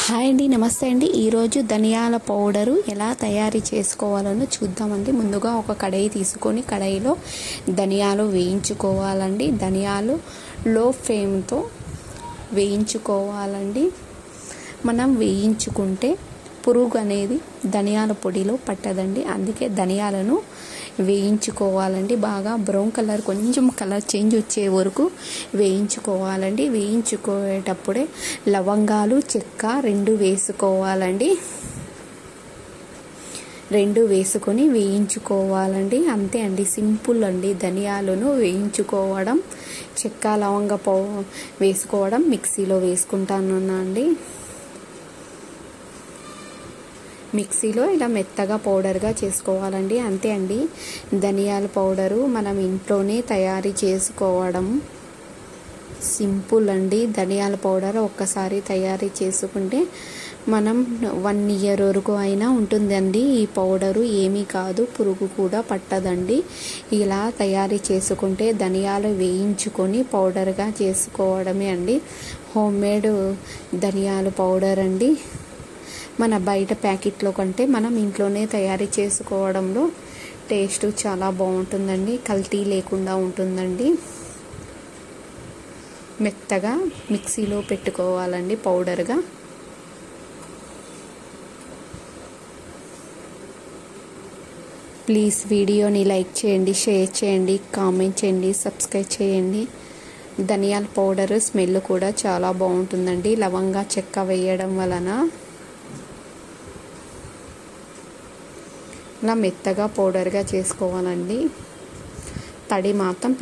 Hi అండి, నమస్తే అండి. ఈరోజు ధనియాల పౌడరు ఎలా తయారు చేసుకోవాలో చూద్దామండి. ముందుగా ఒక కడాయి తీసుకొని కడాయిలో ధనియాలు వేయించుకోవాలండి. ధనియాలు లో ఫ్లేమ్తో వేయించుకోవాలండి. మనం వేయించుకుంటే పురుగు అనేది ధనియాల పొడిలో పట్టదండి. అందుకే ధనియాలను వేయించుకోవాలండి. బాగా బ్రౌన్ కలర్, కొంచెం కలర్ చేంజ్ వచ్చే వరకు వేయించుకోవాలండి. వేయించుకునేటప్పుడే లవంగాలు, చెక్క 2 వేసుకోవాలండి. 2 వేసుకొని వేయించుకోవాలండి. అంతే అండి, సింపుల్ అండి. ధనియాలను వేయించుకోవడం, చెక్క లవంగ వేసుకోవడం మిక్సీలో వేసుకుంటాను అండి. మిక్సీలో ఇలా మెత్తగా పౌడర్గా చేసుకోవాలండి. అంతే అండి, ధనియాల పౌడరు మనం ఇంట్లోనే తయారు చేసుకోవడం సింపుల్ అండి. ధనియాల పౌడర్ ఒక్కసారి తయారు చేసుకుంటే మనం 1 ఇయర్ వరకు అయినా ఉంటుందండి. ఈ పౌడరు ఏమీ కాదు, పురుగు కూడా పట్టదండి. ఇలా తయారు చేసుకుంటే ధనియాలు వేయించుకొని పౌడర్గా చేసుకోవడమే అండి. హోమ్ మేడ్ ధనియాల పౌడర్ అండి. మన బయట ప్యాకెట్లో కంటే మనం ఇంట్లోనే తయారు చేసుకోవడంలో టేస్ట్ చాలా బాగుంటుందండి. కల్తీ లేకుండా ఉంటుందండి. మెత్తగా మిక్సీలో పెట్టుకోవాలండి పౌడర్గా. ప్లీజ్ వీడియోని లైక్ చేయండి, షేర్ చేయండి, కామెంట్ చేయండి, సబ్స్క్రైబ్ చేయండి. ధనియాల పౌడర్ స్మెల్ కూడా చాలా బాగుంటుందండి లవంగా, చెక్క వేయడం వలన. ఇలా మెత్తగా పౌడర్గా చేసుకోవాలండి. తడి మాత్రం